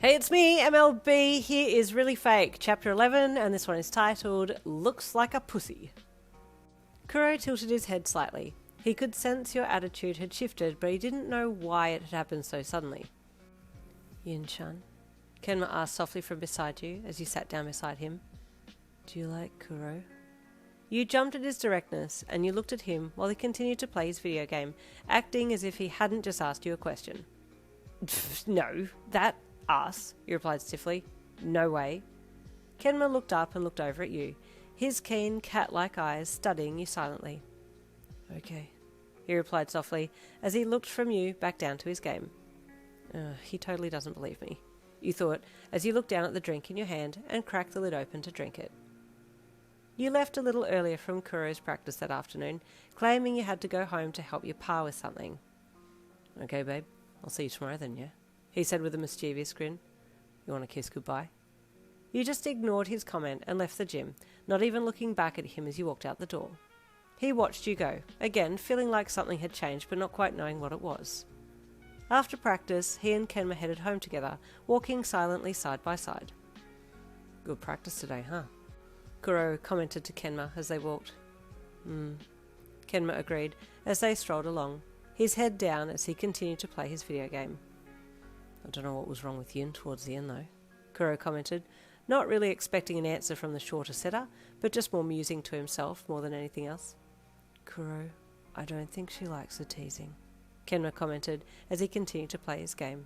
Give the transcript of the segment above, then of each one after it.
Hey, it's me, MLB. Here is Really Fake, Chapter 11, and this one is titled, Looks Like a Pussy. Kuroo tilted his head slightly. He could sense your attitude had shifted, but he didn't know why it had happened so suddenly. Yin-chan, Kenma asked softly from beside you as you sat down beside him. Do you like Kuroo? You jumped at his directness, and you looked at him while he continued to play his video game, acting as if he hadn't just asked you a question. No, that us, you replied stiffly. No way. Kenma looked up and looked over at you, his keen cat-like eyes studying you silently. Okay, he replied softly as he looked from you back down to his game. He totally doesn't believe me, you thought as you looked down at the drink in your hand and cracked the lid open to drink it. You left a little earlier from Kuroo's practice that afternoon, claiming you had to go home to help your pa with something. Okay, babe, I'll see you tomorrow then, yeah? He said with a mischievous grin. You want to kiss goodbye? You just ignored his comment and left the gym, not even looking back at him as you walked out the door. He watched you go, again feeling like something had changed but not quite knowing what it was. After practice, he and Kenma headed home together, walking silently side by side. Good practice today, huh? Kuroo commented to Kenma as they walked. Kenma agreed as they strolled along, his head down as he continued to play his video game. I don't know what was wrong with Yin towards the end though, Kuroo commented, not really expecting an answer from the shorter setter, but just more musing to himself more than anything else. Kuroo, I don't think she likes the teasing, Kenma commented as he continued to play his game.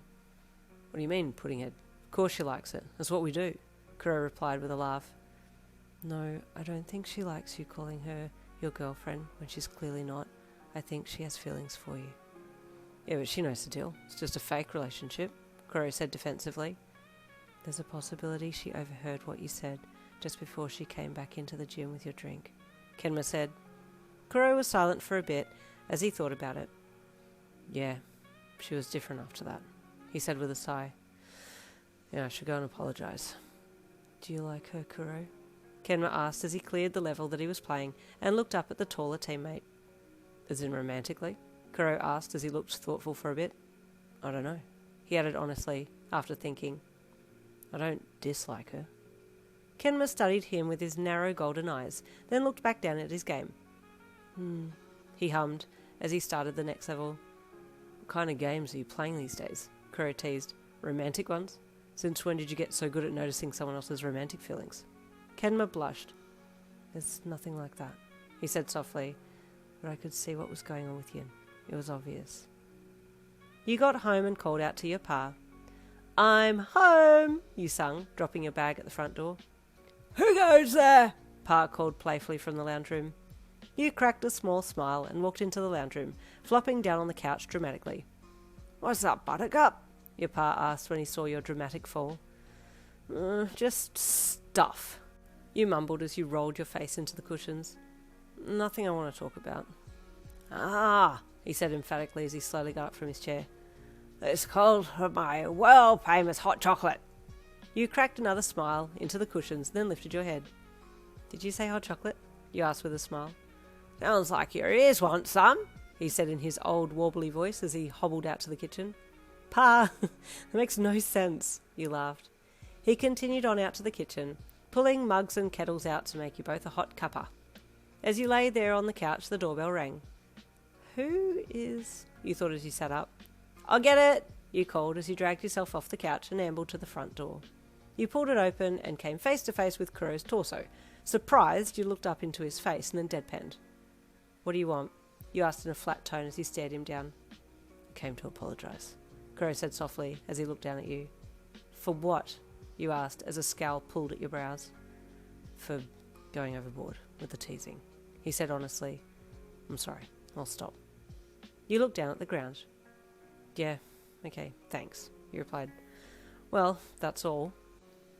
What do you mean, pudding head? Of course she likes it. That's what we do, Kuroo replied with a laugh. No, I don't think she likes you calling her your girlfriend when she's clearly not. I think she has feelings for you. Yeah, but she knows the deal. It's just a fake relationship, Kuroo said defensively. There's a possibility she overheard what you said just before she came back into the gym with your drink, Kenma said. Kuroo was silent for a bit as he thought about it. Yeah, she was different after that, he said with a sigh. Yeah, I should go and apologise. Do you like her, Kuroo? Kenma asked as he cleared the level that he was playing and looked up at the taller teammate. As in romantically? Kuroo asked as he looked thoughtful for a bit. I don't know, he added honestly, after thinking. I don't dislike her. Kenma studied him with his narrow golden eyes, then looked back down at his game. He hummed as he started the next level. What kind of games are you playing these days? Kuroo teased. Romantic ones? Since when did you get so good at noticing someone else's romantic feelings? Kenma blushed. There's nothing like that, he said softly, but I could see what was going on with Yin. It was obvious. You got home and called out to your pa. I'm home, you sung, dropping your bag at the front door. Who goes there? Pa called playfully from the lounge room. You cracked a small smile and walked into the lounge room, flopping down on the couch dramatically. What's up, buttercup? Your pa asked when he saw your dramatic fall. Just stuff, you mumbled as you rolled your face into the cushions. Nothing I want to talk about. Ah, he said emphatically as he slowly got up from his chair. It's called my world-famous hot chocolate. You cracked another smile into the cushions, then lifted your head. Did you say hot chocolate? You asked with a smile. Sounds like your ears want some, he said in his old warbly voice as he hobbled out to the kitchen. Pa, that makes no sense, you laughed. He continued on out to the kitchen, pulling mugs and kettles out to make you both a hot cuppa. As you lay there on the couch, the doorbell rang. Who is... you thought as you sat up. I'll get it, you called as you dragged yourself off the couch and ambled to the front door. You pulled it open and came face to face with Kuroo's torso. Surprised, you looked up into his face and then deadpanned. What do you want? You asked in a flat tone as you stared him down. I came to apologise, Kuroo said softly as he looked down at you. For what? You asked as a scowl pulled at your brows. For going overboard with the teasing, he said honestly. I'm sorry, I'll stop. You looked down at the ground. Yeah, okay, thanks, you replied. Well, that's all.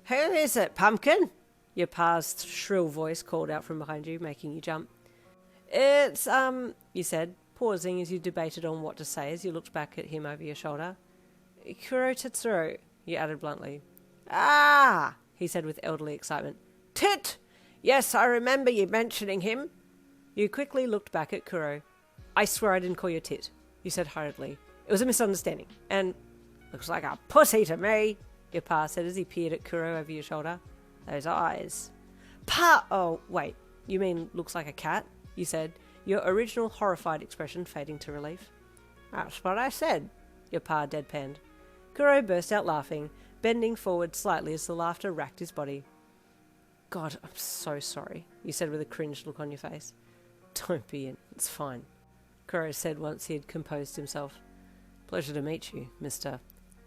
Who is it, pumpkin? Your pa's shrill voice called out from behind you, making you jump. It's, you said, pausing as you debated on what to say as you looked back at him over your shoulder. Kuroo Tetsuro, you added bluntly. Ah, he said with elderly excitement. Tit! Yes, I remember you mentioning him. You quickly looked back at Kuroo. I swear I didn't call you Tit, you said hurriedly. It was a misunderstanding, and looks like a pussy to me. your pa said as he peered at Kuroo over your shoulder. Those eyes. Pa! Oh, wait, you mean looks like a cat? You said, your original horrified expression fading to relief. That's what I said, your pa deadpanned. Kuroo burst out laughing, bending forward slightly as the laughter racked his body. God, I'm so sorry, you said with a cringed look on your face. Don't be in, it's fine, Kuroo said once he had composed himself. Pleasure to meet you, Mr.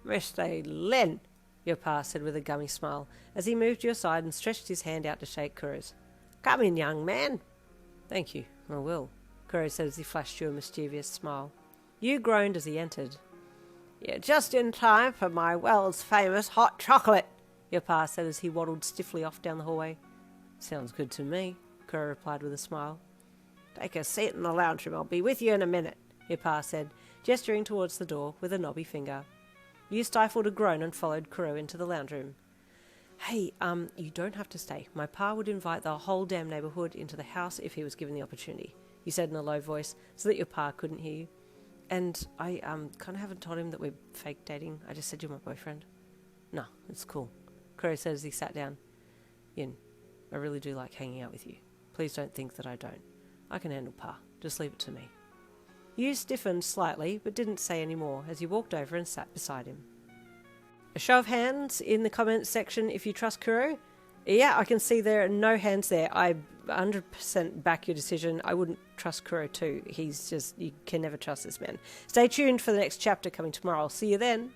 Len, your pa said with a gummy smile as he moved to your side and stretched his hand out to shake Kuroo's. Come in, young man. Thank you, I will, Kuroo said as he flashed you a mischievous smile. You groaned as he entered. You're just in time for my world's famous hot chocolate, your pa said as he waddled stiffly off down the hallway. Sounds good to me, Kuroo replied with a smile. Take a seat in the lounge room, I'll be with you in a minute, your pa said, gesturing towards the door with a knobby finger. You stifled a groan and followed Kuroo into the lounge room. Hey, you don't have to stay. My pa would invite the whole damn neighbourhood into the house if he was given the opportunity, you said in a low voice so that your pa couldn't hear you. And I kind of haven't told him that we're fake dating. I just said you're my boyfriend. No, it's cool, Kuroo said as he sat down. Yin, I really do like hanging out with you. Please don't think that I don't. I can handle pa. Just leave it to me. You stiffened slightly, but didn't say any more as you walked over and sat beside him. A show of hands in the comments section if you trust Kuroo. Yeah, I can see there are no hands there. I 100% back your decision. I wouldn't trust Kuroo too. He's just, you can never trust this man. Stay tuned for the next chapter coming tomorrow. I'll see you then.